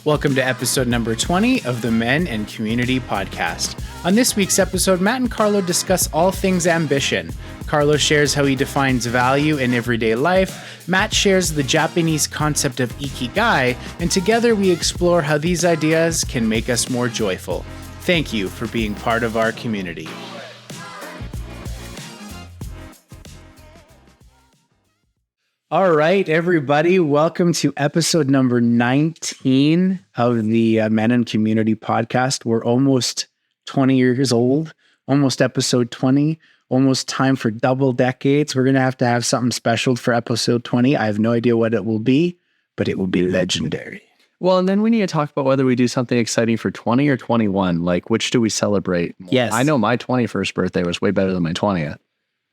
Welcome to episode number 20 of the Men and Community Podcast. On this week's episode, Matt and Carlo discuss all things ambition. Carlo shares how he defines value in everyday life. Matt shares the Japanese concept of IKIGAI, and together we explore how these ideas can make us more joyful. Thank you for being part of our community. All right, everybody, welcome to episode number 19 of the Men and Community Podcast. We're almost 20 years old, almost episode 20, almost time for double decades. We're going to have something special for episode 20. I have no idea what it will be, but it will be legendary. Well, and then we need to talk about whether we do something exciting for 20 or 21. Like, which do we celebrate more? Yes. I know my 21st birthday was way better than my 20th.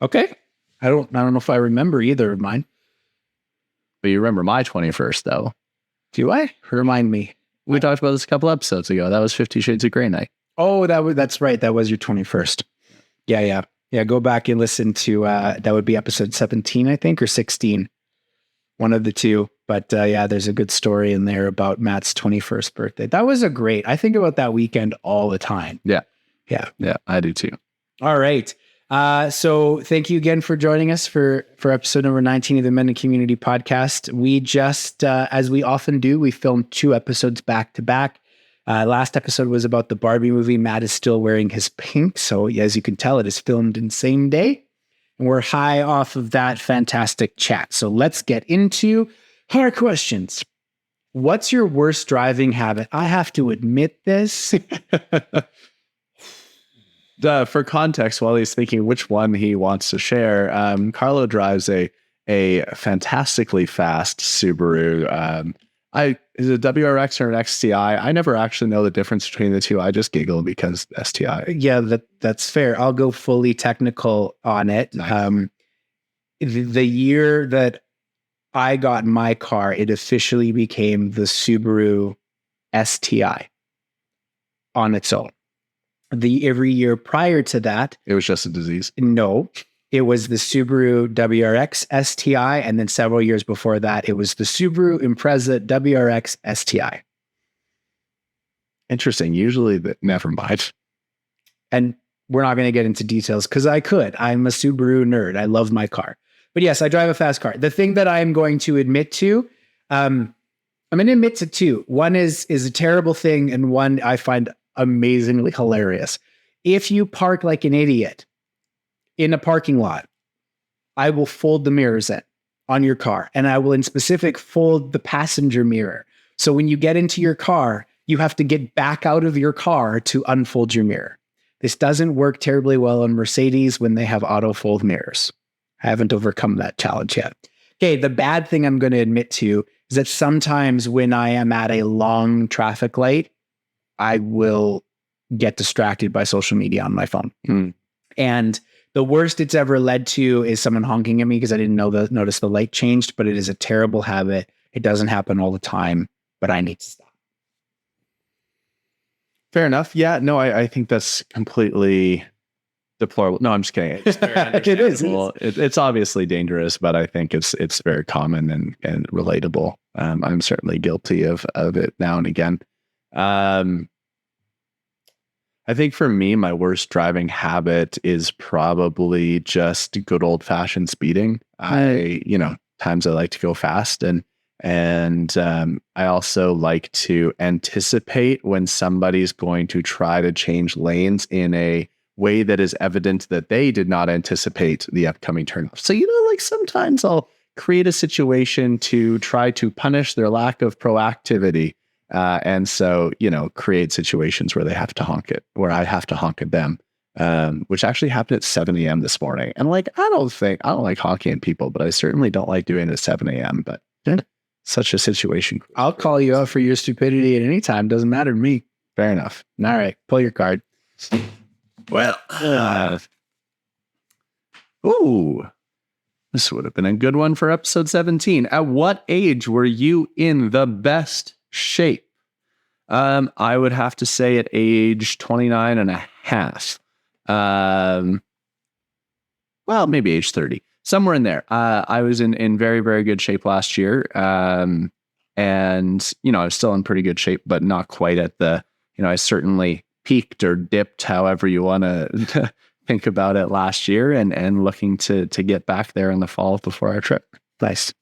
Okay. I don't know if I remember either of mine. But you remember my 21st, though. Do I? Remind me. We talked about this a couple episodes ago. That was 50 Shades of Grey night. Oh, that's right. That was your 21st. Yeah. Go back and listen to, that would be episode 17, I think, or 16. One of the two. But there's a good story in there about Matt's 21st birthday. That was I think about that weekend all the time. Yeah, I do too. All right. So thank you again for joining us for episode number 19 of the Men and Community Podcast. We just, as we often do, we filmed 2 episodes back to back. Last episode was about the Barbie movie. Matt is still wearing his pink. So as you can tell, it is filmed in the same day. And we're high off of that fantastic chat. So let's get into our questions. What's your worst driving habit? I have to admit this. For context, while he's thinking which one he wants to share, Carlo drives a fantastically fast Subaru. Is it a WRX or an XTI? I never actually know the difference between the two. I just giggle because STI. Yeah, that's fair. I'll go fully technical on it. Nice. The year that I got my car, it officially became the Subaru STI on its own. Every year prior to that, It was just a disease. No, it was the Subaru WRX STI, and then several years before that, it was the Subaru Impreza WRX STI. Interesting. Usually, never mind. And we're not going to get into details because I'm a Subaru nerd. I love my car. But yes, I drive a fast car. The thing that I'm going to admit to, I'm going to admit to 2. One is a terrible thing, and one I find amazingly hilarious. If you park like an idiot in a parking lot, I will fold the mirrors in on your car, and I will in specific fold the passenger mirror. So when you get into your car, you have to get back out of your car to unfold your mirror. This doesn't work terribly well on Mercedes when they have auto fold mirrors. I haven't overcome that challenge yet. Okay, the bad thing I'm going to admit to is that sometimes when I am at a long traffic light, I will get distracted by social media on my phone. And the worst it's ever led to is someone honking at me because I didn't notice the light changed, but it is a terrible habit. It doesn't happen all the time, but I need to stop. Fair enough. Yeah, no, I think that's completely deplorable. No, I'm just kidding. It's very understandable. It's obviously dangerous, but I think it's very common and relatable. I'm certainly guilty of it now and again. I think for me, my worst driving habit is probably just good old fashioned speeding. Times I like to go fast and I also like to anticipate when somebody's going to try to change lanes in a way that is evident that they did not anticipate the upcoming turnoff. So, sometimes I'll create a situation to try to punish their lack of proactivity. And so, create situations where they have to honk it, where I have to honk at them, which actually happened at 7 a.m. this morning. And I don't like honking at people, but I certainly don't like doing it at 7 a.m. But such a situation. I'll call you out for your stupidity at any time. Doesn't matter to me. Fair enough. All right. Pull your card. Well, this would have been a good one for episode 17. At what age were you in the best shape? I would have to say at age 29 and a half. Well, maybe age 30, somewhere in there. I was in very, very good shape last year. And, I was still in pretty good shape, but not quite at I certainly peaked or dipped, however you want to think about it, last year, and looking to get back there in the fall before our trip. Nice.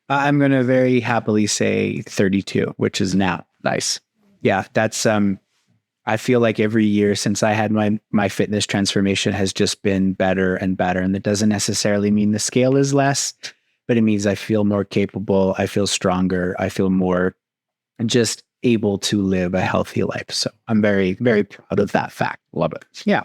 I'm going to very happily say 32, which is now. Nice. Yeah, that's I feel like every year since I had my fitness transformation has just been better and better. And that doesn't necessarily mean the scale is less, but it means I feel more capable. I feel stronger. I feel more just able to live a healthy life. So I'm very, very proud of that fact. Love it. Yeah.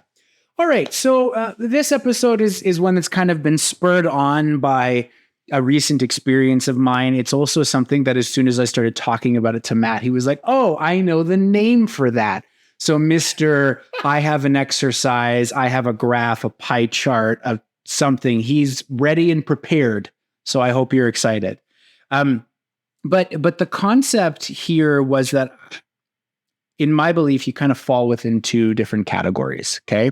All right. So this episode is one that's kind of been spurred on by a recent experience of mine. It's also something that as soon as I started talking about it to Matt, he was like, oh, I know the name for that. So Mr. I have an exercise, I have a graph, a pie chart of something. He's ready and prepared. So I hope you're excited. But the concept here was that in my belief, you kind of fall within two different categories. Okay.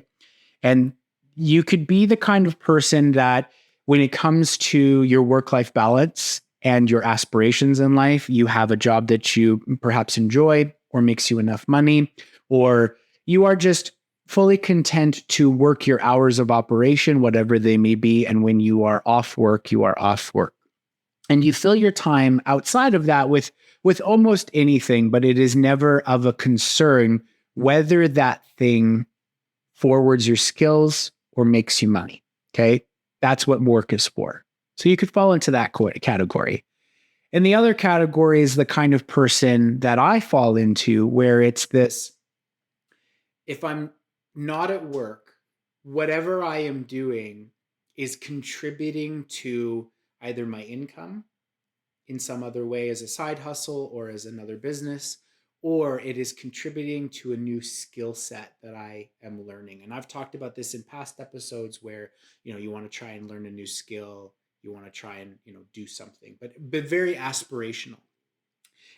And you could be the kind of person that when it comes to your work-life balance and your aspirations in life, you have a job that you perhaps enjoy or makes you enough money, or you are just fully content to work your hours of operation, whatever they may be. And when you are off work, you are off work. And you fill your time outside of that with almost anything, but it is never of a concern whether that thing forwards your skills or makes you money. Okay. That's what work is for. So you could fall into that category. And the other category is the kind of person that I fall into, where it's this: if I'm not at work, whatever I am doing is contributing to either my income in some other way as a side hustle or as another business, or it is contributing to a new skill set that I am learning. And I've talked about this in past episodes where, you want to try and learn a new skill, you want to try and, do something, but very aspirational.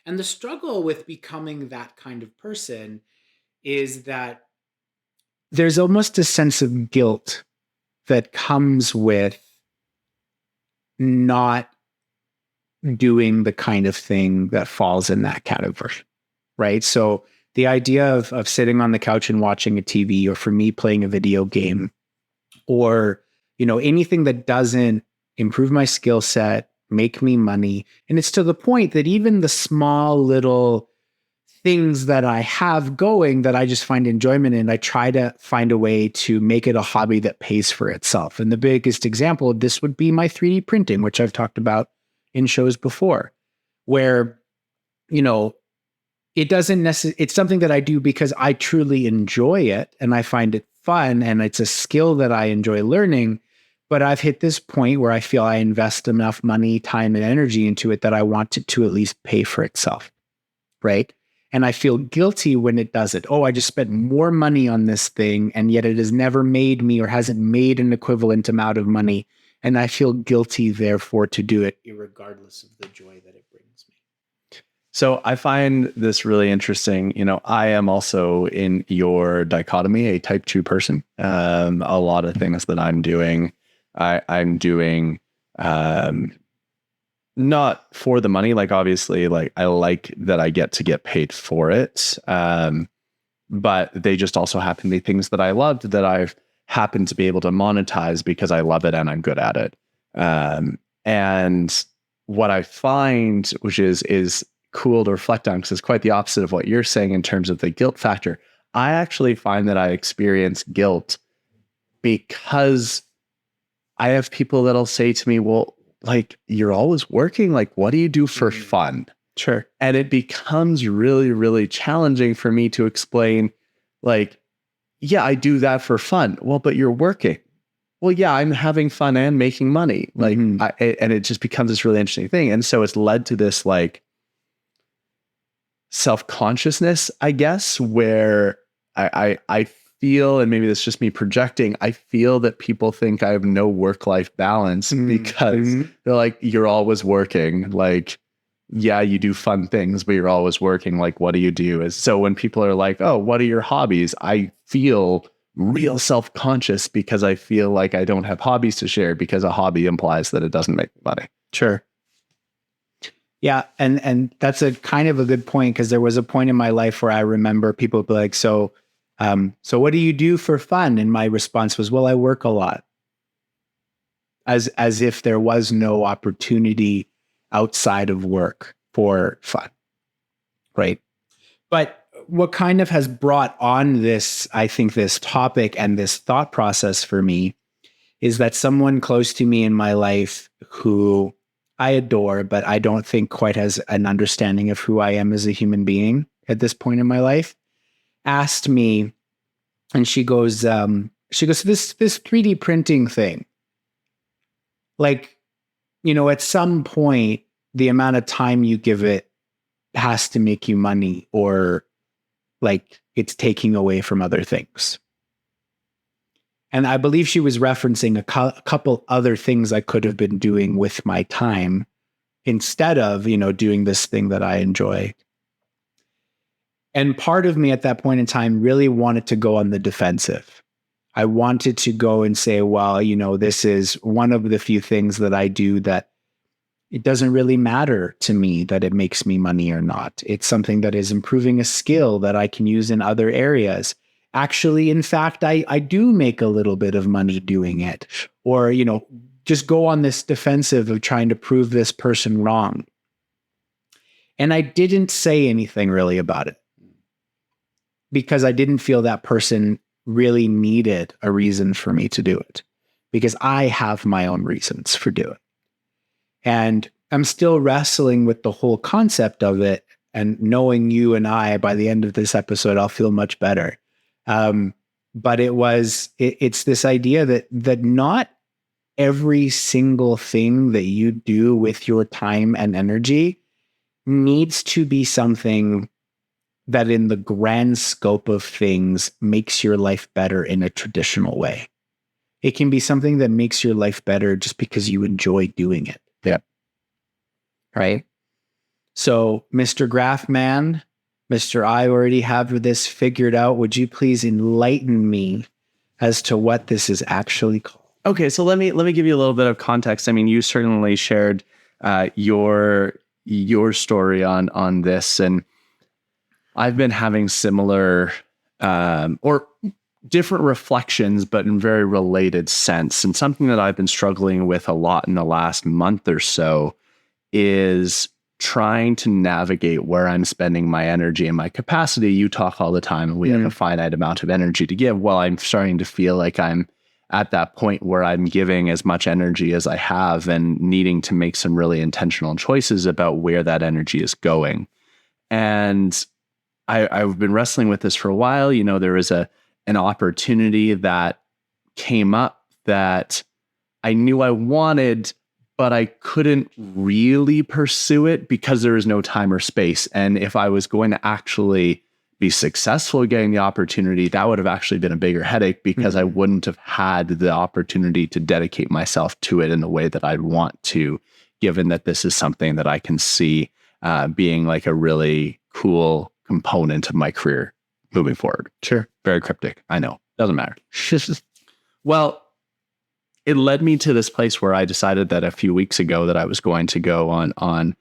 And the struggle with becoming that kind of person is that there's almost a sense of guilt that comes with not doing the kind of thing that falls in that category. Right. So the idea of sitting on the couch and watching a TV, or for me, playing a video game, or, anything that doesn't improve my skill set, make me money. And it's to the point that even the small little things that I have going that I just find enjoyment in, I try to find a way to make it a hobby that pays for itself. And the biggest example of this would be my 3D printing, which I've talked about in shows before, where, it doesn't necessarily, it's something that I do because I truly enjoy it and I find it fun and it's a skill that I enjoy learning. But I've hit this point where I feel I invest enough money, time, and energy into it that I want it to at least pay for itself. Right. And I feel guilty when it doesn't. Oh, I just spent more money on this thing and yet it has never made me or hasn't made an equivalent amount of money. And I feel guilty, therefore, to do it, irregardless of the joy that it brings me. So I find this really interesting. I am also in your dichotomy, a type 2 person. A lot of things that I'm doing, I'm doing not for the money. Like, obviously, like I like that I get paid for it. But they just also happen to be things that I loved that I've happened to be able to monetize because I love it and I'm good at it. And what I find, which is cool to reflect on, because it's quite the opposite of what you're saying in terms of the guilt factor. I actually find that I experience guilt because I have people that'll say to me, well, like, you're always working. Like, what do you do for fun? Sure. And it becomes really, really challenging for me to explain, like, yeah, I do that for fun. Well, but you're working. Well, yeah, I'm having fun and making money. Like, and it just becomes this really interesting thing. And so it's led to this like self-consciousness, I guess, where I feel, and maybe that's just me projecting, I feel that people think I have no work-life balance because they're like, you're always working. Like, yeah, you do fun things, but you're always working. Like, what do you do? So when people are like, oh, what are your hobbies? I feel real self-conscious because I feel like I don't have hobbies to share, because a hobby implies that it doesn't make money. Sure. Yeah. And that's a kind of a good point, because there was a point in my life where I remember people would be like, so what do you do for fun? And my response was, well, I work a lot. As if there was no opportunity outside of work for fun. Right. But what kind of has brought on this, I think, this topic and this thought process for me is that someone close to me in my life who I adore, but I don't think quite has an understanding of who I am as a human being at this point in my life, asked me, and she goes, this 3D printing thing, like, at some point, the amount of time you give it has to make you money, or like it's taking away from other things. And I believe she was referencing a couple other things I could have been doing with my time instead of, doing this thing that I enjoy. And part of me at that point in time really wanted to go on the defensive. I wanted to go and say, well, this is one of the few things that I do that it doesn't really matter to me that it makes me money or not. It's something that is improving a skill that I can use in other areas. Actually, in fact, I do make a little bit of money doing it, or, just go on this defensive of trying to prove this person wrong. And I didn't say anything really about it, because I didn't feel that person really needed a reason for me to do it, because I have my own reasons for doing it. And I'm still wrestling with the whole concept of it, and knowing you and I, by the end of this episode, I'll feel much better. But it's this idea that not every single thing that you do with your time and energy needs to be something that in the grand scope of things makes your life better in a traditional way. It can be something that makes your life better just because you enjoy doing it. Yeah. Right. So, Mr. Graphman, Mr. I already have this figured out. Would you please enlighten me as to what this is actually called? Okay, so let me give you a little bit of context. I mean, you certainly shared your story on this, and I've been having similar or different reflections, but in very related sense. And something that I've been struggling with a lot in the last month or so is trying to navigate where I'm spending my energy and my capacity. You talk all the time, and we have a finite amount of energy to give. Well, I'm starting to feel like I'm at that point where I'm giving as much energy as I have and needing to make some really intentional choices about where that energy is going. And I've been wrestling with this for a while. There was an opportunity that came up that I knew I wanted, but I couldn't really pursue it because there is no time or space. And if I was going to actually be successful getting the opportunity, that would have actually been a bigger headache, because I wouldn't have had the opportunity to dedicate myself to it in the way that I'd want to, given that this is something that I can see being like a really cool component of my career moving forward. Sure. Very cryptic. I know. Doesn't matter. Well, it led me to this place where I decided that a few weeks ago that I was going to go on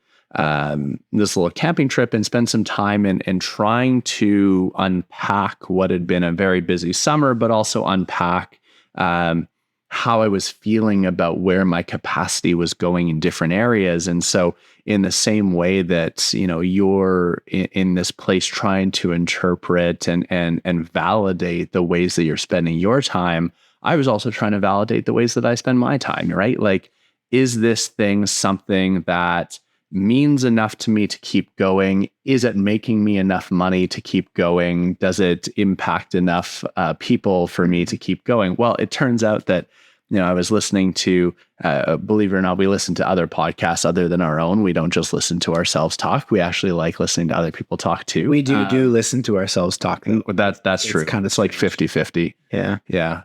this little camping trip and spend some time in trying to unpack what had been a very busy summer, but also unpack how I was feeling about where my capacity was going in different areas. And so in the same way that, you're in this place trying to interpret and validate the ways that you're spending your time, I was also trying to validate the ways that I spend my time, right? Like, is this thing something that means enough to me to keep going? Is it making me enough money to keep going? Does it impact enough people for me to keep going? Well, it turns out that, I was listening to, believe it or not, we listen to other podcasts other than our own. We don't just listen to ourselves talk. We actually like listening to other people talk too. We do listen to ourselves talk. That's true. It's like 50-50. Yeah. Yeah.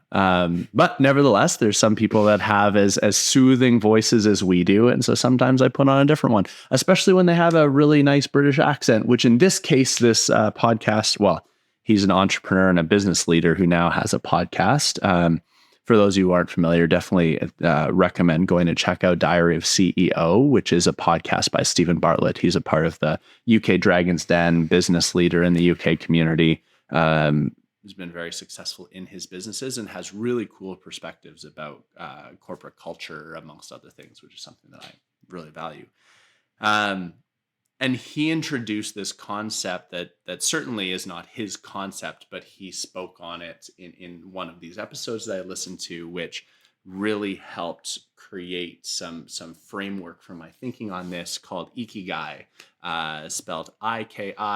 But nevertheless, there's some people that have as soothing voices as we do. And so sometimes I put on a different one, especially when they have a really nice British accent, which in this case, this podcast, well, he's an entrepreneur and a business leader who now has a podcast. for those of you who aren't familiar, definitely recommend going to check out Diary of CEO, which is a podcast by Stephen Bartlett. He's a part of the UK Dragon's Den, business leader in the UK community. Who's been very successful in his businesses and has really cool perspectives about corporate culture, amongst other things, which is something that I really value. And he introduced this concept that certainly is not his concept, but he spoke on it in one of these episodes that I listened to, which really helped create some framework for my thinking on this, called IKIGAI, spelled IKIGAI.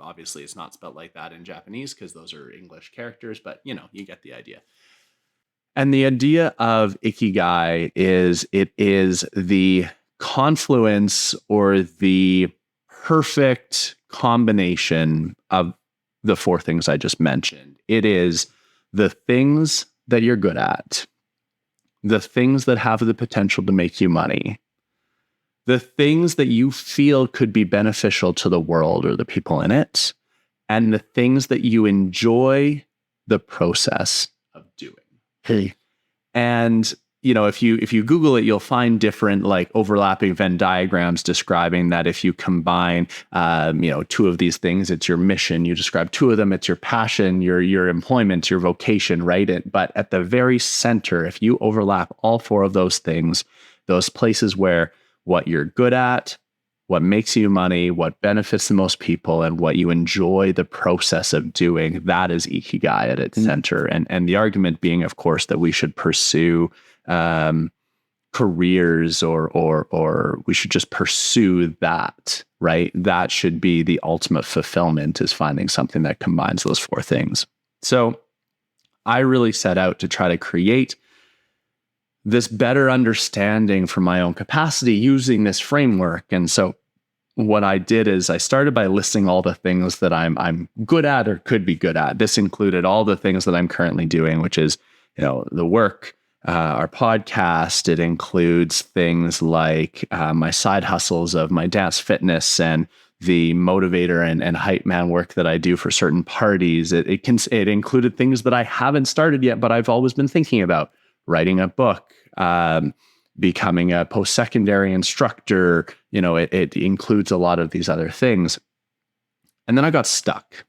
Obviously, it's not spelled like that in Japanese because those are English characters, but you get the idea. And the idea of Ikigai is it is the confluence or the perfect combination of the four things I just mentioned. It is the things that you're good at, the things that have the potential to make you money, the things that you feel could be beneficial to the world or the people in it, and the things that you enjoy the process of doing. Hey. And if you Google it, you'll find different like overlapping Venn diagrams describing that if you combine, two of these things, it's your mission. You describe two of them, it's your passion, your employment, your vocation, right? But at the very center, if you overlap all four of those things, those places where what you're good at, what makes you money, what benefits the most people, and what you enjoy the process of doing, that is Ikigai at its center. And the argument being, of course, that we should pursue careers or we should just pursue that, right? That should be the ultimate fulfillment, is finding something that combines those four things. So I really set out to try to create this better understanding for my own capacity using this framework. And so what I did is I started by listing all the things that I'm good at or could be good at. This included all the things that I'm currently doing, which is, the work, our podcast. It includes things like my side hustles of my dance fitness and the motivator and hype man work that I do for certain parties. It included things that I haven't started yet, but I've always been thinking about: writing a book, becoming a post-secondary instructor. It includes a lot of these other things. And then I got stuck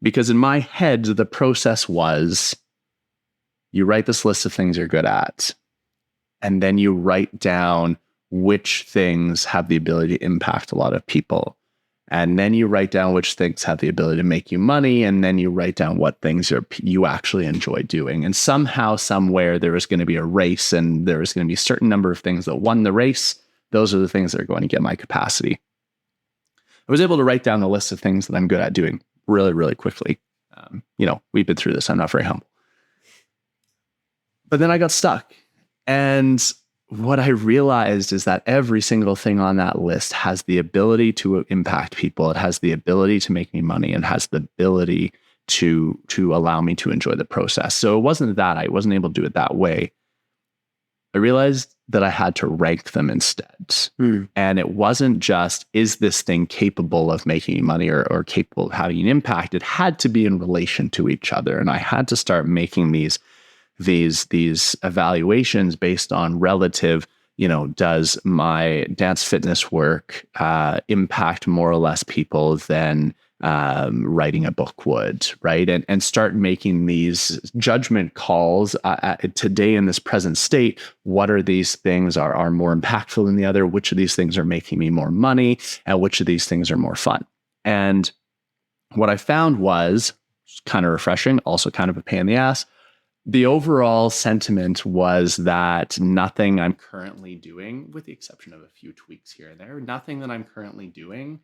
because in my head, the process was, you write this list of things you're good at, and then you write down which things have the ability to impact a lot of people. And then you write down which things have the ability to make you money. And then you write down what things you actually enjoy doing. And somehow, somewhere, there is going to be a race, and there is going to be a certain number of things that won the race. Those are the things that are going to get my capacity. I was able to write down the list of things that I'm good at doing really, really quickly. We've been through this. I'm not very humble. But then I got stuck. And what I realized is that every single thing on that list has the ability to impact people. It has the ability to make me money, and has the ability to allow me to enjoy the process. So it wasn't that I wasn't able to do it that way. I realized that I had to rank them instead. And it wasn't just, is this thing capable of making me money or capable of having an impact? It had to be in relation to each other. And I had to start making these evaluations based on relative, does my dance fitness work impact more or less people than writing a book would, right? And start making these judgment calls today in this present state. What are these things are more impactful than the other? Which of these things are making me more money? And which of these things are more fun? And what I found was kind of refreshing, also kind of a pain in the ass. The overall sentiment was that nothing I'm currently doing, with the exception of a few tweaks here and there, nothing that I'm currently doing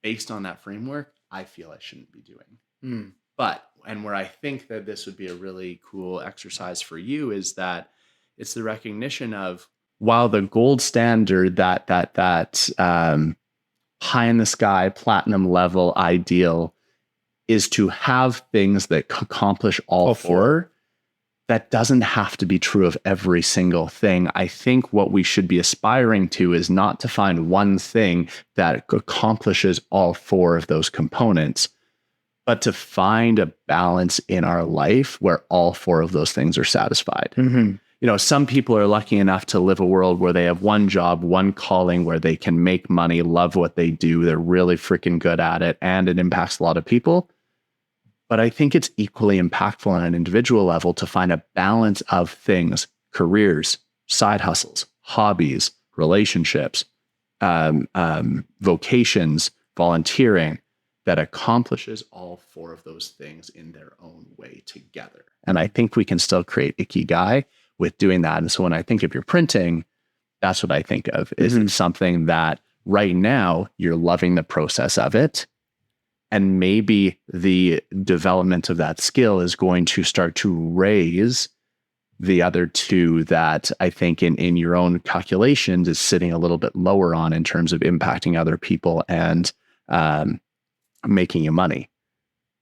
based on that framework, I feel I shouldn't be doing. But, and where I think that this would be a really cool exercise for you, is that it's the recognition of, while the gold standard, that pie in the sky, platinum level ideal is to have things that accomplish all four. That doesn't have to be true of every single thing. I think what we should be aspiring to is not to find one thing that accomplishes all four of those components, but to find a balance in our life where all four of those things are satisfied. Mm-hmm. You know, some people are lucky enough to live a world where they have one job, one calling, where they can make money, love what they do. They're really freaking good at it, and it impacts a lot of people. But I think it's equally impactful on an individual level to find a balance of things, careers, side hustles, hobbies, relationships, vocations, volunteering, that accomplishes all four of those things in their own way together. And I think we can still create ikigai with doing that. And so when I think of your printing, that's what I think of. Is it something that right now you're loving the process of it? And maybe the development of that skill is going to start to raise the other two that I think in your own calculations is sitting a little bit lower on in terms of impacting other people and making you money.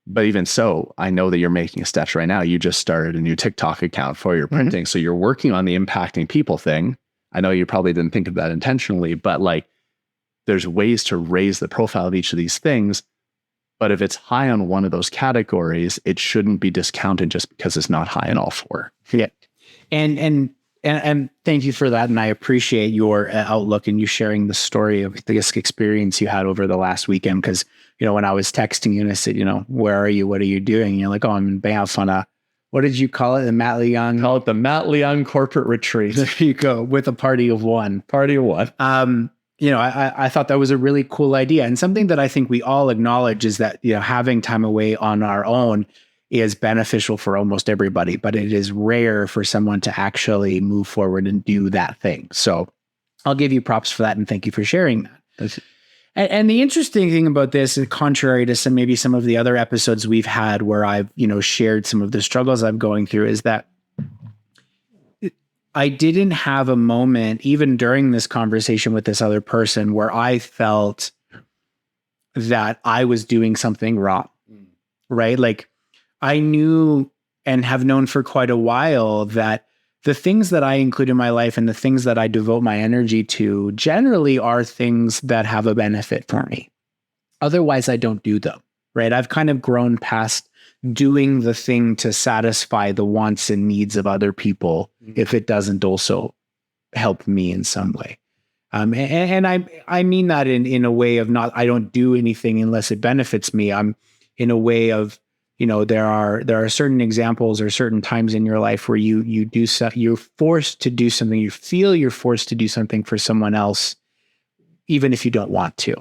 But even so, I know that you're making steps right now. You just started a new TikTok account for your printing. So you're working on the impacting people thing. I know you probably didn't think of that intentionally, but like there's ways to raise the profile of each of these things. But if it's high on one of those categories, it shouldn't be discounted just because it's not high in all four. Yeah. And thank you for that. And I appreciate your outlook and you sharing the story of this experience you had over the last weekend. Because, you know, when I was texting you and I said, you know, where are you? What are you doing? And you're like, oh, I'm in Banff on a, what did you call it? The Matt Leon? Call it the Matt Leon corporate retreat. There you go. With a party of one. Party of one. You know, I thought that was a really cool idea. And something that I think we all acknowledge is that, you know, having time away on our own is beneficial for almost everybody, but it is rare for someone to actually move forward and do that thing. So I'll give you props for that and thank you for sharing that. And the interesting thing about this, and contrary to some of the other episodes we've had where I've, you know, shared some of the struggles I'm going through, is that I didn't have a moment, even during this conversation with this other person, where I felt that I was doing something wrong, right? Like, I knew and have known for quite a while that the things that I include in my life and the things that I devote my energy to generally are things that have a benefit for me. Otherwise, I don't do them, right? I've kind of grown past doing the thing to satisfy the wants and needs of other people if it doesn't also help me in some way. And I mean that in a way of not, I don't do anything unless it benefits me. I'm in a way of, you know, there are certain examples or certain times in your life where you're forced to do something. You feel you're forced to do something for someone else, even if you don't want to.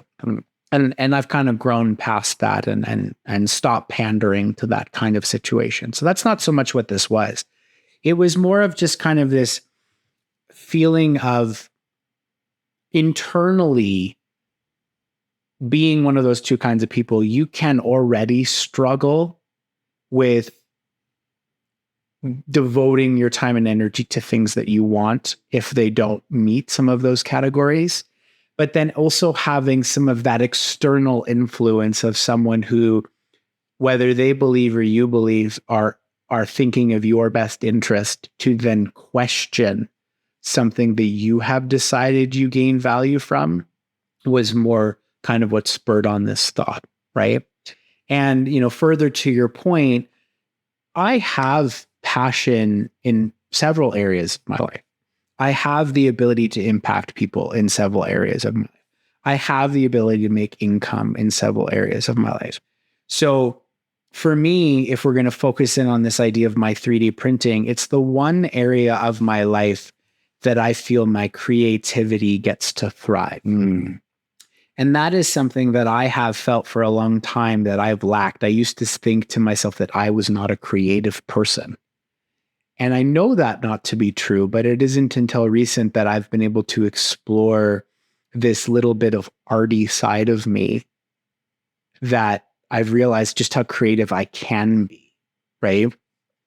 And I've kind of grown past that and stopped pandering to that kind of situation. So that's not so much what this was. It was more of just kind of this feeling of internally being one of those two kinds of people. You can already struggle with devoting your time and energy to things that you want if they don't meet some of those categories, but then also having some of that external influence of someone who, whether they believe or you believe, are thinking of your best interest, to then question something that you have decided you gain value from, was more kind of what spurred on this thought, right? And, you know, further to your point, I have passion in several areas of my life. I have the ability to impact people in several areas of my life. I have the ability to make income in several areas of my life. So for me, if we're going to focus in on this idea of my 3D printing, it's the one area of my life that I feel my creativity gets to thrive. And that is something that I have felt for a long time that I've lacked. I used to think to myself that I was not a creative person. And I know that not to be true, but it isn't until recent that I've been able to explore this little bit of arty side of me that I've realized just how creative I can be, right?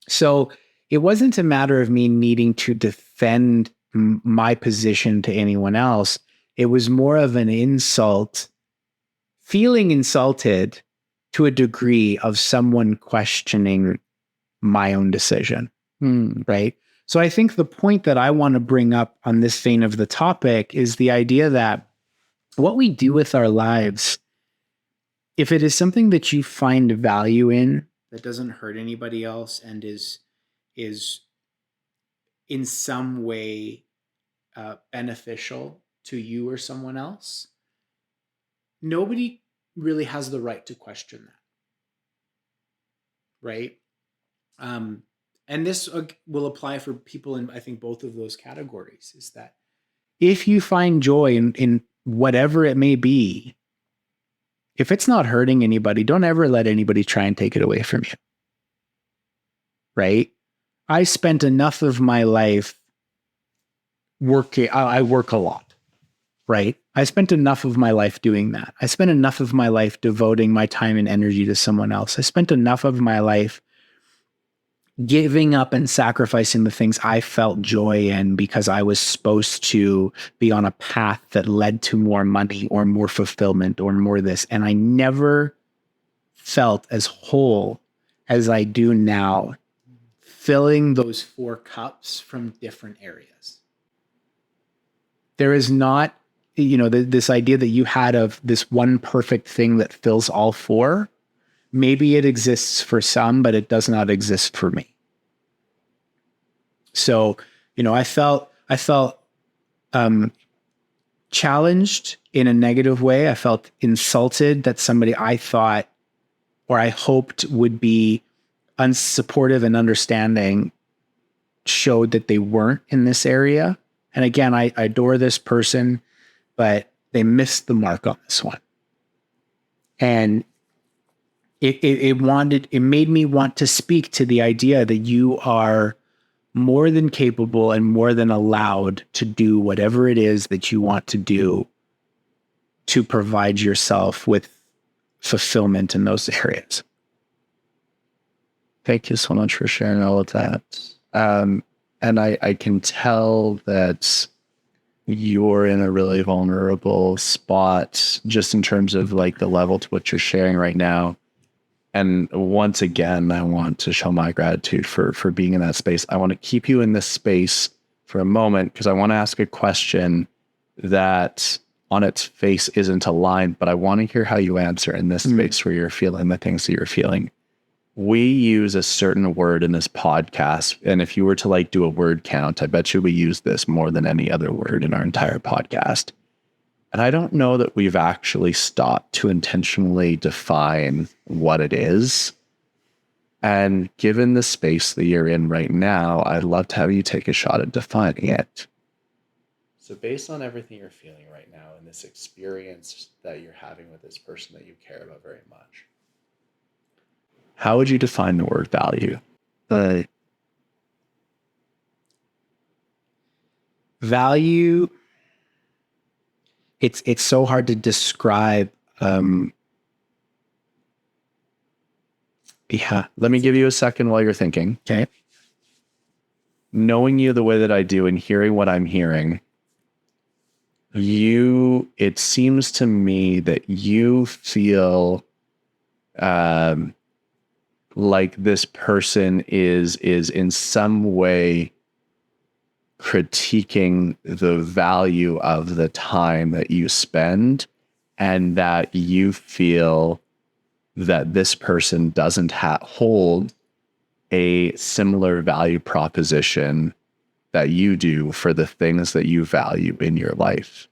So it wasn't a matter of me needing to defend my position to anyone else. It was more of an insult, feeling insulted to a degree of someone questioning my own decision, right? So I think the point that I want to bring up on this vein of the topic is the idea that what we do with our lives if it is something that you find value in that doesn't hurt anybody else and is in some way beneficial to you or someone else, nobody really has the right to question that, right? And this will apply for people in, I think, both of those categories, is that if you find joy in whatever it may be, if it's not hurting anybody, don't ever let anybody try and take it away from you. Right? I spent enough of my life working. I work a lot, right? I spent enough of my life doing that. I spent enough of my life devoting my time and energy to someone else. I spent enough of my life giving up and sacrificing the things I felt joy in because I was supposed to be on a path that led to more money or more fulfillment or more this. And I never felt as whole as I do now, filling those 4 cups from different areas. There is not, this idea that you had of this one perfect thing that fills all 4. Maybe it exists for some, but it does not exist for me. So, I felt challenged in a negative way. I felt insulted that somebody I thought or I hoped would be unsupportive and understanding showed that they weren't in this area. And again, I adore this person, but they missed the mark on this one. And it made me want to speak to the idea that you are more than capable and more than allowed to do whatever it is that you want to do to provide yourself with fulfillment in those areas. Thank you so much for sharing all of that. And I can tell that you're in a really vulnerable spot just in terms of like the level to which you're sharing right now. And once again, I want to show my gratitude for being in that space. I want to keep you in this space for a moment because I want to ask a question that on its face isn't aligned, but I want to hear how you answer in this space where you're feeling the things that you're feeling. We use a certain word in this podcast. And if you were to like do a word count, I bet you we use this more than any other word in our entire podcast. And I don't know that we've actually stopped to intentionally define what it is. And given the space that you're in right now, I'd love to have you take a shot at defining it. So based on everything you're feeling right now and this experience that you're having with this person that you care about very much, how would you define the word value? Value, it's so hard to describe. Yeah. Let me give you a second while you're thinking. Okay. Knowing you the way that I do and hearing what I'm hearing, it seems to me that you feel like this person is in some way critiquing the value of the time that you spend, and that you feel that this person doesn't hold a similar value proposition that you do for the things that you value in your life.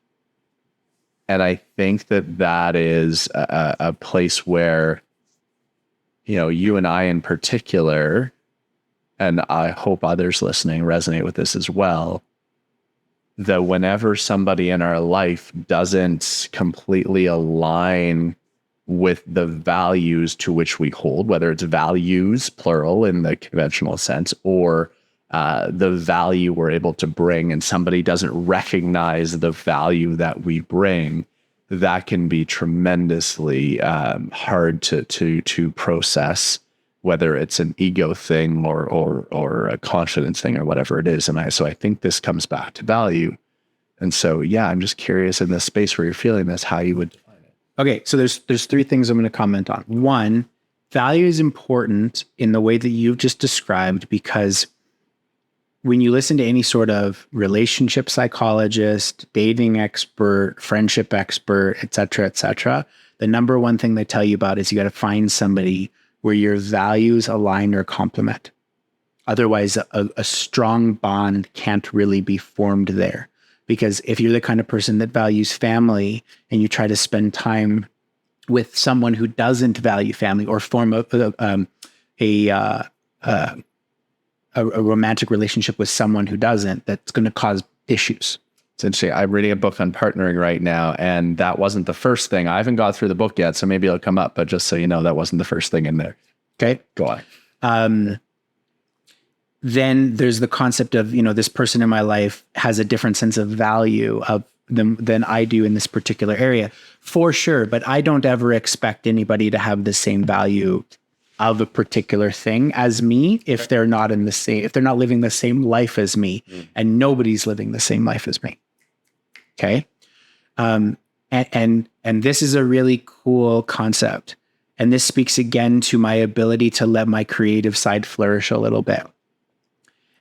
And I think that is a place where, you and I in particular, and I hope others listening resonate with this as well, that whenever somebody in our life doesn't completely align with the values to which we hold, whether it's values, plural in the conventional sense, or the value we're able to bring, and somebody doesn't recognize the value that we bring, that can be tremendously hard to process, whether it's an ego thing or a confidence thing or whatever it is. And so I think this comes back to value. And so, yeah, I'm just curious in this space where you're feeling this, how you would define it. Okay. So there's 3 things I'm going to comment on. 1, value is important in the way that you've just described, because when you listen to any sort of relationship psychologist, dating expert, friendship expert, et cetera, the number one thing they tell you about is you got to find somebody where your values align or complement. Otherwise, a strong bond can't really be formed there. Because if you're the kind of person that values family and you try to spend time with someone who doesn't value family or form a romantic relationship with someone who doesn't, that's going to cause issues. It's interesting. I'm reading a book on partnering right now, and that wasn't the first thing. I haven't got through the book yet, so maybe it'll come up, but just so you know, that wasn't the first thing in there. Okay. Go on. Then there's the concept of, this person in my life has a different sense of value of them than I do in this particular area, for sure. But I don't ever expect anybody to have the same value of a particular thing as me if they're not if they're not living the same life as me, and nobody's living the same life as me. Okay. And this is a really cool concept. And this speaks again to my ability to let my creative side flourish a little bit.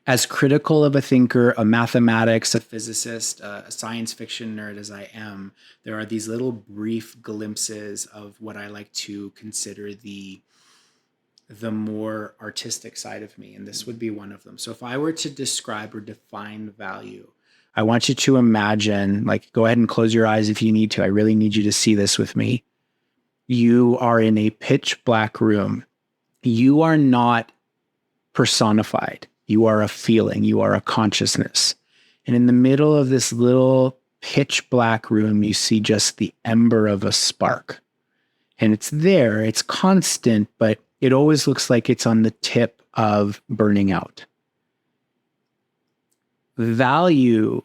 As critical of a thinker, a mathematics, a physicist, a science fiction nerd as I am, there are these little brief glimpses of what I like to consider the more artistic side of me. And this would be one of them. So if I were to describe or define value, I want you to imagine, go ahead and close your eyes if you need to. I really need you to see this with me. You are in a pitch black room. You are not personified. You are a feeling. You are a consciousness. And in the middle of this little pitch black room, you see just the ember of a spark. And it's there. It's constant, but it always looks like it's on the tip of burning out. Value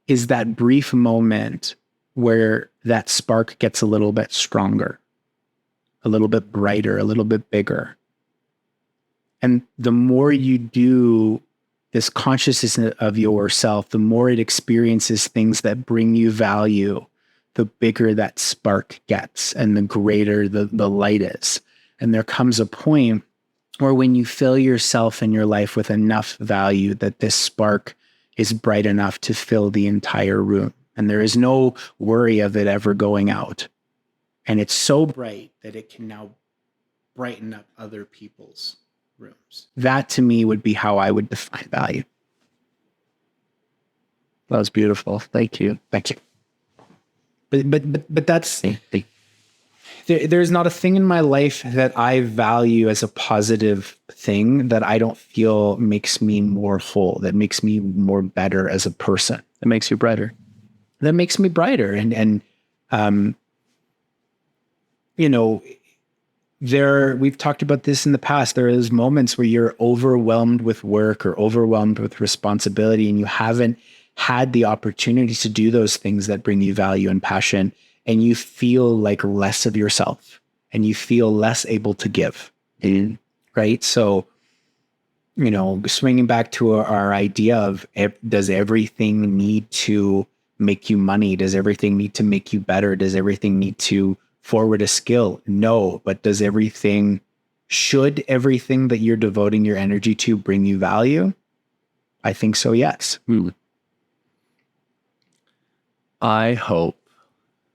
is that brief moment where that spark gets a little bit stronger, a little bit brighter, a little bit bigger. And the more you do this consciousness of yourself, the more it experiences things that bring you value, the bigger that spark gets and the greater the light is. And there comes a point where when you fill yourself and your life with enough value that this spark is bright enough to fill the entire room. And there is no worry of it ever going out. And it's so bright that it can now brighten up other people's rooms. That to me would be how I would define value. That was beautiful. Thank you. Thank you. But that's, there's not a thing in my life that I value as a positive thing that I don't feel makes me more whole, that makes me more better as a person. That makes you brighter. That makes me brighter. And we've talked about this in the past. There is moments where you're overwhelmed with work or overwhelmed with responsibility, and you haven't had the opportunity to do those things that bring you value and passion, and you feel like less of yourself and you feel less able to give. Right? So, swinging back to our idea of, does everything need to make you money? Does everything need to make you better? Does everything need to forward a skill? No, but should everything that you're devoting your energy to bring you value? I think so, yes. I hope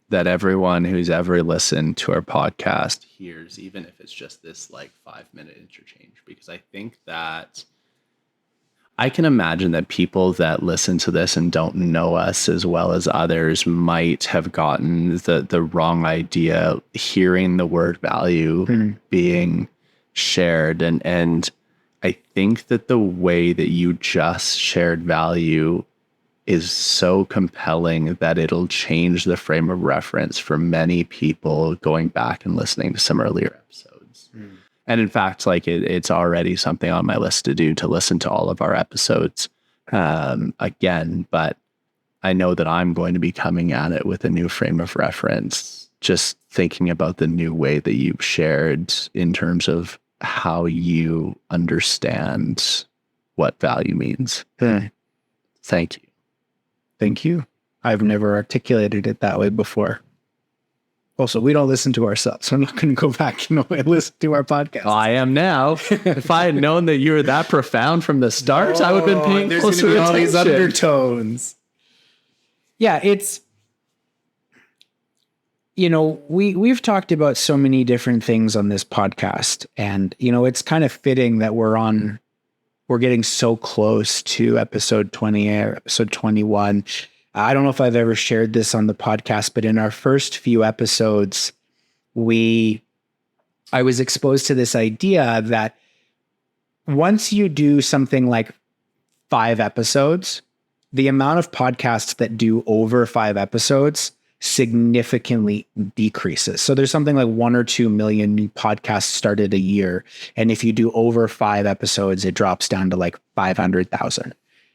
that everyone who's ever listened to our podcast hears, even if it's just this 5-minute interchange, because I think that I can imagine that people that listen to this and don't know us as well as others might have gotten the wrong idea hearing the word value being shared. And I think that the way that you just shared value is so compelling that it'll change the frame of reference for many people going back and listening to some earlier episodes. And in fact, it's already something on my list to do, to listen to all of our episodes again. But I know that I'm going to be coming at it with a new frame of reference, just thinking about the new way that you've shared in terms of how you understand what value means. Thank you. Thank you. I've never articulated it that way before. Also, we don't listen to ourselves, so I'm not going to go back and listen to our podcast. I am now. If I had known that you were that profound from the start, I would have been paying closer attention. All these undertones. Yeah, we've talked about so many different things on this podcast, and, it's kind of fitting that we're getting so close to episode 20 or episode 21. I don't know if I've ever shared this on the podcast, but in our first few episodes, I was exposed to this idea that once you do something like 5 episodes, the amount of podcasts that do over 5 episodes significantly decreases. So there's something like 1 or 2 million new podcasts started a year. And if you do over 5 episodes, it drops down to like 500,000.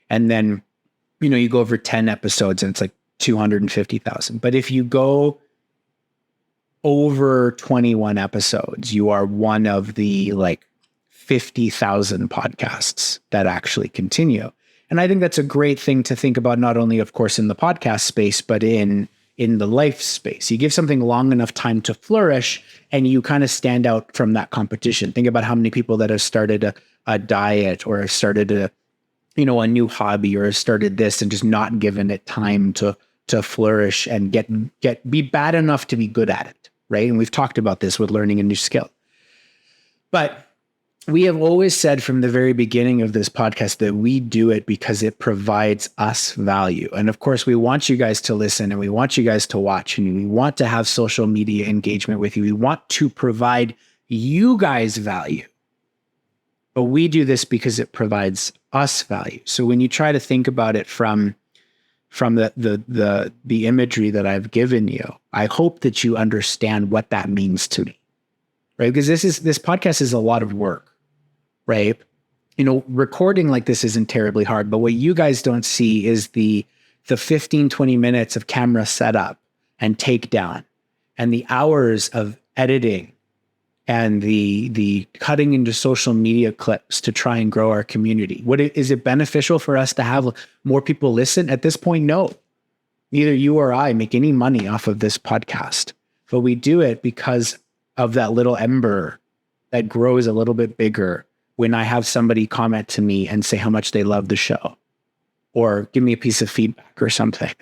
And then, you go over 10 episodes and it's like 250,000. But if you go over 21 episodes, you are one of the like 50,000 podcasts that actually continue. And I think that's a great thing to think about, not only, of course, in the podcast space, but in the life space. You give something long enough time to flourish and you kind of stand out from that competition. Think about how many people that have started a diet or have started a new hobby or have started this and just not given it time to flourish and be bad enough to be good at it, right? And we've talked about this with learning a new skill. But we have always said from the very beginning of this podcast that we do it because it provides us value. And of course, we want you guys to listen and we want you guys to watch and we want to have social media engagement with you. We want to provide you guys value. But we do this because it provides us value. So when you try to think about it from the imagery that I've given you, I hope that you understand what that means to me, right? Because this podcast is a lot of work, right? Recording like this isn't terribly hard, but what you guys don't see is the 15, 20 minutes of camera setup and takedown and the hours of editing and the cutting into social media clips to try and grow our community. Is it beneficial for us to have more people listen? At this point, no. Neither you or I make any money off of this podcast, but we do it because of that little ember that grows a little bit bigger when I have somebody comment to me and say how much they love the show or give me a piece of feedback or something,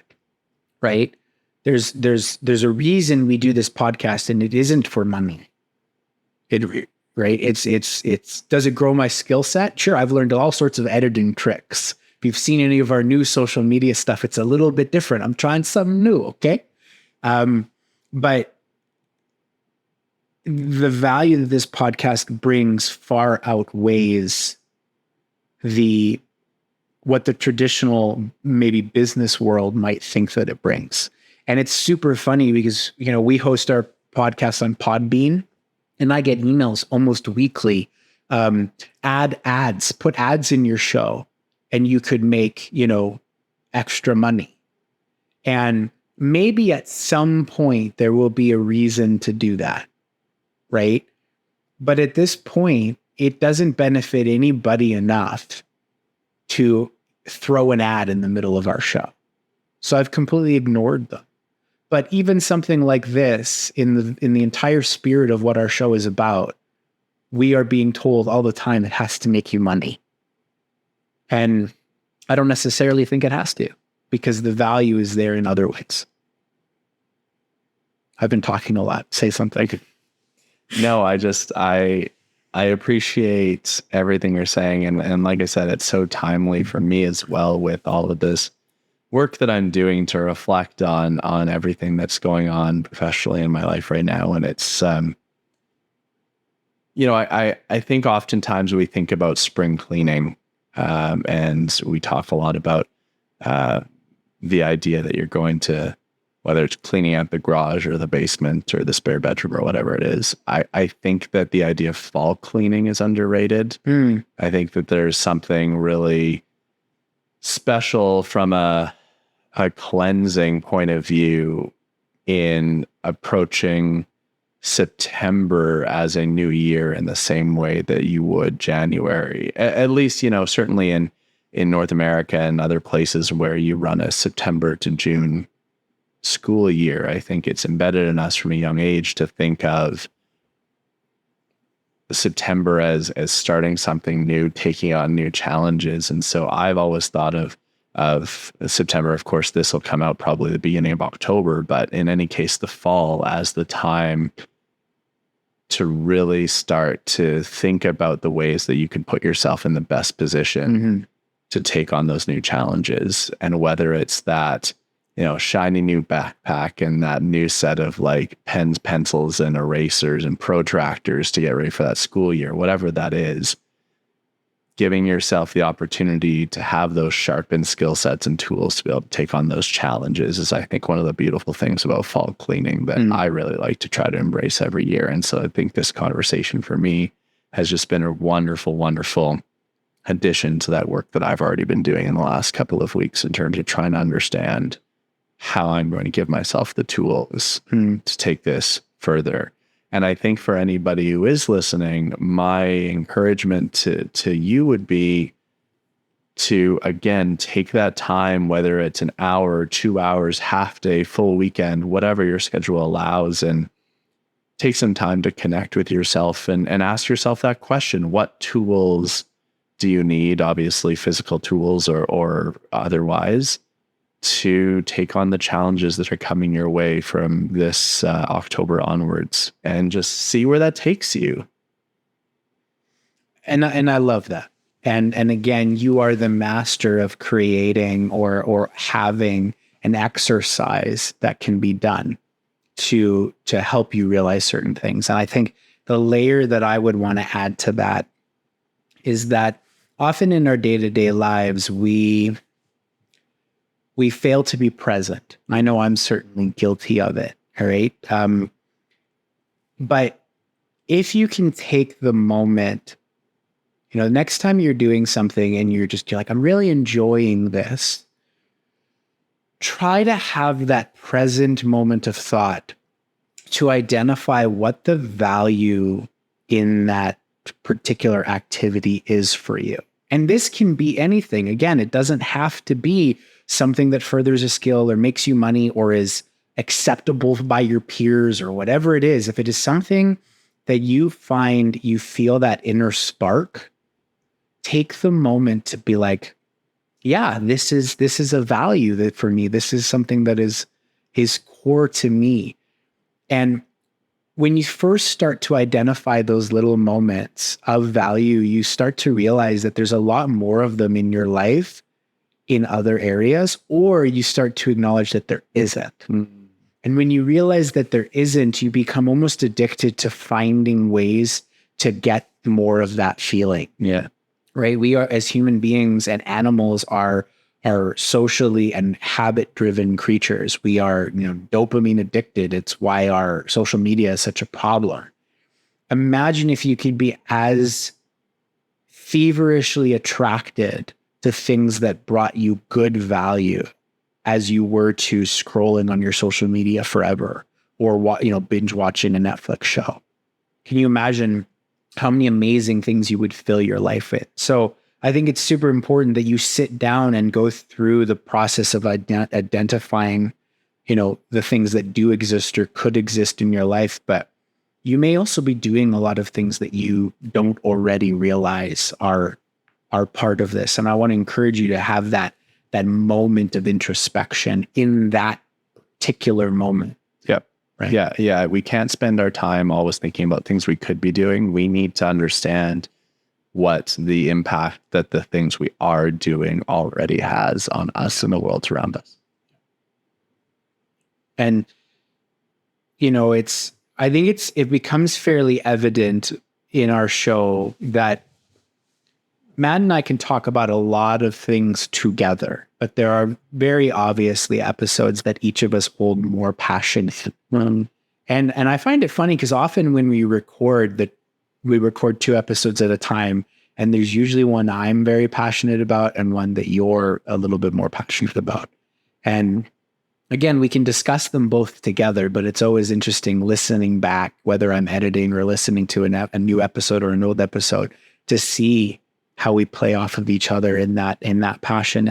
right? There's a reason we do this podcast, and it isn't for money. Right? It's does it grow my skill set? Sure, I've learned all sorts of editing tricks. If you've seen any of our new social media stuff, it's a little bit different. I'm trying something new, okay? But the value that this podcast brings far outweighs what the traditional maybe business world might think that it brings. And it's super funny because, we host our podcast on Podbean, and I get emails almost weekly. Put ads in your show and you could make, extra money. And maybe at some point there will be a reason to do that, right? But at this point, it doesn't benefit anybody enough to throw an ad in the middle of our show. So I've completely ignored them. But even something like this, in the entire spirit of what our show is about, we are being told all the time it has to make you money. And I don't necessarily think it has to, because the value is there in other ways. I've been talking a lot. Say something. No, I appreciate everything you're saying. And like I said, it's so timely for me as well with all of this work that I'm doing to reflect on everything that's going on professionally in my life right now. And it's, I think oftentimes we think about spring cleaning, and we talk a lot about the idea that you're going to, whether it's cleaning out the garage or the basement or the spare bedroom or whatever it is. I think that the idea of fall cleaning is underrated. I think that there's something really special from a cleansing point of view in approaching September as a new year in the same way that you would January. At least, certainly in North America and other places where you run a September to June school year, I think it's embedded in us from a young age to think of September as starting something new, taking on new challenges. And so I've always thought of of September. Of course, this will come out probably the beginning of October, but in any case, the fall as the time to really start to think about the ways that you can put yourself in the best position to take on those new challenges. And whether it's that, shiny new backpack and that new set of like pens, pencils, and erasers and protractors to get ready for that school year, whatever that is, giving yourself the opportunity to have those sharpened skill sets and tools to be able to take on those challenges is, I think, one of the beautiful things about fall cleaning that I really like to try to embrace every year. And so I think this conversation for me has just been a wonderful, wonderful addition to that work that I've already been doing in the last couple of weeks in terms of trying to understand how I'm going to give myself the tools to take this further. And I think for anybody who is listening, my encouragement to you would be to, again, take that time, whether it's an hour, 2 hours, half day, full weekend, whatever your schedule allows, and take some time to connect with yourself and ask yourself that question. What tools do you need? Obviously, physical tools or otherwise, to take on the challenges that are coming your way from this October onwards, and just see where that takes you. And I love that. And again, you are the master of creating or having an exercise that can be done to help you realize certain things. And I think the layer that I would want to add to that is that often in our day-to-day lives, we fail to be present. I know I'm certainly guilty of it. All right. But if you can take the moment, the next time you're doing something and you're like, I'm really enjoying this, try to have that present moment of thought to identify what the value in that particular activity is for you. And this can be anything. Again, it doesn't have to be something that furthers a skill or makes you money or is acceptable by your peers or whatever it is. If it is something that you find you feel that inner spark, take the moment to be like, yeah, this is a value that for me, this is something that is core to me. And when you first start to identify those little moments of value, you start to realize that there's a lot more of them in your life in other areas, or you start to acknowledge that there isn't. And when you realize that there isn't, you become almost addicted to finding ways to get more of that feeling. Yeah. Right? We are, as human beings and animals, are socially and habit-driven creatures. We are, dopamine addicted. It's why our social media is such a problem. Imagine if you could be as feverishly attracted to things that brought you good value as you were to scrolling on your social media forever or binge watching a Netflix show. Can you imagine how many amazing things you would fill your life with? So I think it's super important that you sit down and go through the process of identifying, the things that do exist or could exist in your life. But you may also be doing a lot of things that you don't already realize are part of this. And I want to encourage you to have that moment of introspection in that particular moment. Yep. Right. Yeah. We can't spend our time always thinking about things we could be doing. We need to understand what the impact that the things we are doing already has on us and the world around us. And, I think it becomes fairly evident in our show that Matt and I can talk about a lot of things together, but there are very obviously episodes that each of us hold more passion in. And I find it funny because often when we record 2 episodes at a time, and there's usually one I'm very passionate about and one that you're a little bit more passionate about. And again, we can discuss them both together, but it's always interesting listening back, whether I'm editing or listening to a new episode or an old episode, to see how we play off of each other in that passion.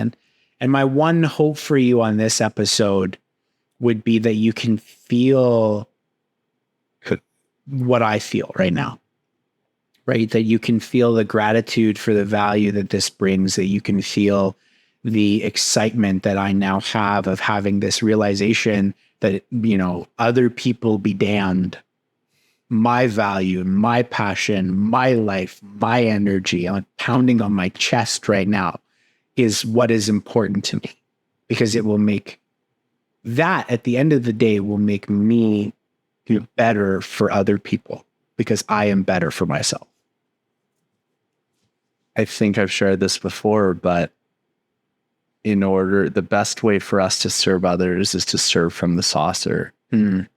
And my one hope for you on this episode would be that you can feel what I feel right now, right? That you can feel the gratitude for the value that this brings, that you can feel the excitement that I now have of having this realization that, you know, other people be damned. My value, my passion, my life, my energy, I'm pounding on my chest right now, is what is important to me, because it will make that, at the end of the day, will make me better for other people because I am better for myself. I think I've shared this before, but the best way for us to serve others is to serve from the saucer,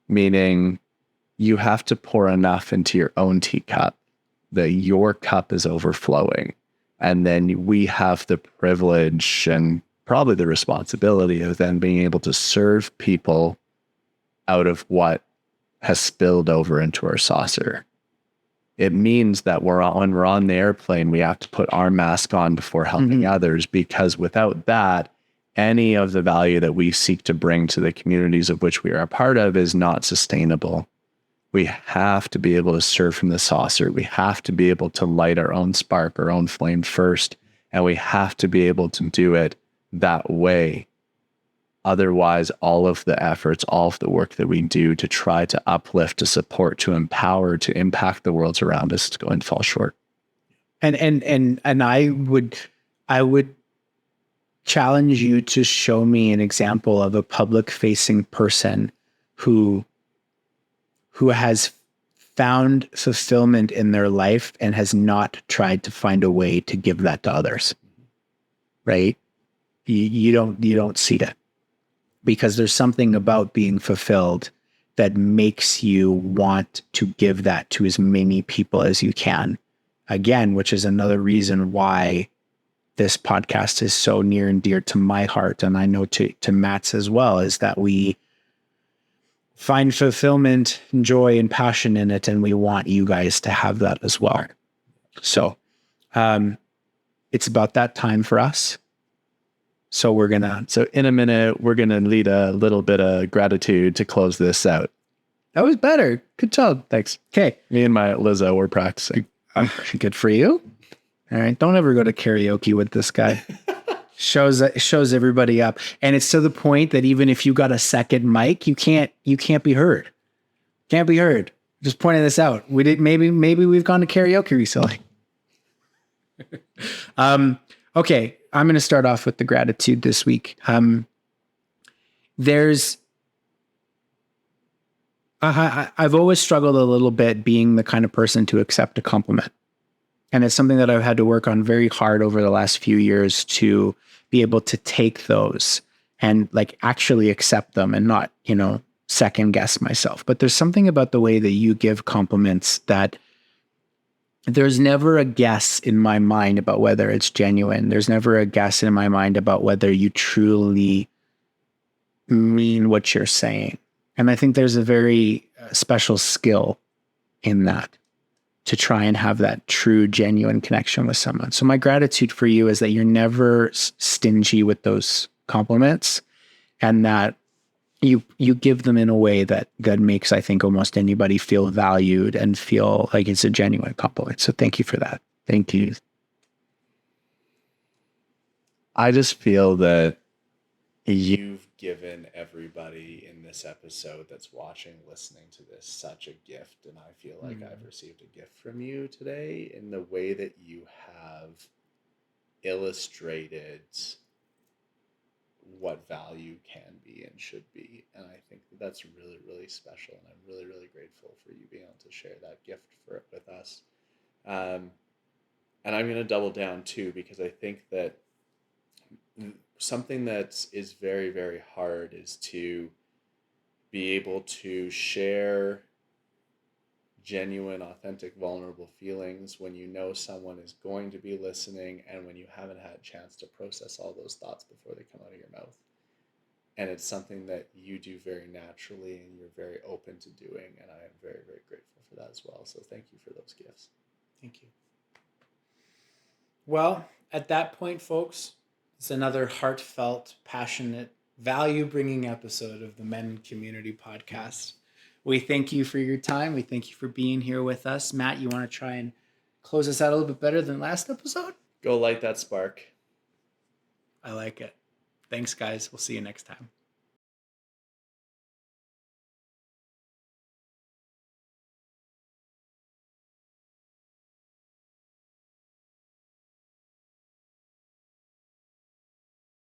meaning you have to pour enough into your own teacup that your cup is overflowing. And then we have the privilege and probably the responsibility of then being able to serve people out of what has spilled over into our saucer. It means that when we're on the airplane, we have to put our mask on before helping others, because without that, any of the value that we seek to bring to the communities of which we are a part of is not sustainable. We have to be able to serve from the saucer. We have to be able to light our own spark, our own flame first, and we have to be able to do it that way. Otherwise, all of the efforts, all of the work that we do to try to uplift, to support, to empower, to impact the worlds around us is going to fall short. And I would challenge you to show me an example of a public facing person who has found fulfillment in their life and has not tried to find a way to give that to others. Right? You don't see it, because there's something about being fulfilled that makes you want to give that to as many people as you can. Again, which is another reason why this podcast is so near and dear to my heart, and I know to Matt's as well, is that we find fulfillment and joy and passion in it, and we want you guys to have that as well. So it's about that time for us. So in a minute, we're going to lead a little bit of gratitude to close this out. That was better. Good job. Thanks. Okay. Me and my Lizzo were practicing. Good for you. All right. Don't ever go to karaoke with this guy. Shows everybody up. And it's to the point that even if you got a second mic, you can't be heard. Can't be heard. Just pointing this out. Maybe we've gone to karaoke recently. Okay. I'm going to start off with the gratitude this week. I've always struggled a little bit being the kind of person to accept a compliment. And it's something that I've had to work on very hard over the last few years to be able to take those and like actually accept them and not, second guess myself. But there's something about the way that you give compliments that there's never a guess in my mind about whether it's genuine. There's never a guess in my mind about whether you truly mean what you're saying. And I think there's a very special skill in that, to try and have that true, genuine connection with someone. So my gratitude for you is that you're never stingy with those compliments, and that you give them in a way that makes, I think, almost anybody feel valued and feel like it's a genuine compliment. So thank you for that. Thank you. I just feel that you've given everybody in this episode that's watching, listening to this, such a gift. And I feel like I've received a gift from you today in the way that you have illustrated what value can be and should be. And I think that's really, really special. And I'm really, really grateful for you being able to share that gift with us. And I'm going to double down too, because I think that something that is very, very hard is to be able to share genuine, authentic, vulnerable feelings when you know someone is going to be listening and when you haven't had a chance to process all those thoughts before they come out of your mouth. And it's something that you do very naturally and you're very open to doing. And I am very, very grateful for that as well. So thank you for those gifts. Thank you. Well, at that point, folks, it's another heartfelt, passionate, value-bringing episode of the Men Community Podcast. We thank you for your time. We thank you for being here with us. Matt, you want to try and close us out a little bit better than last episode? Go light that spark. I like it. Thanks, guys. We'll see you next time.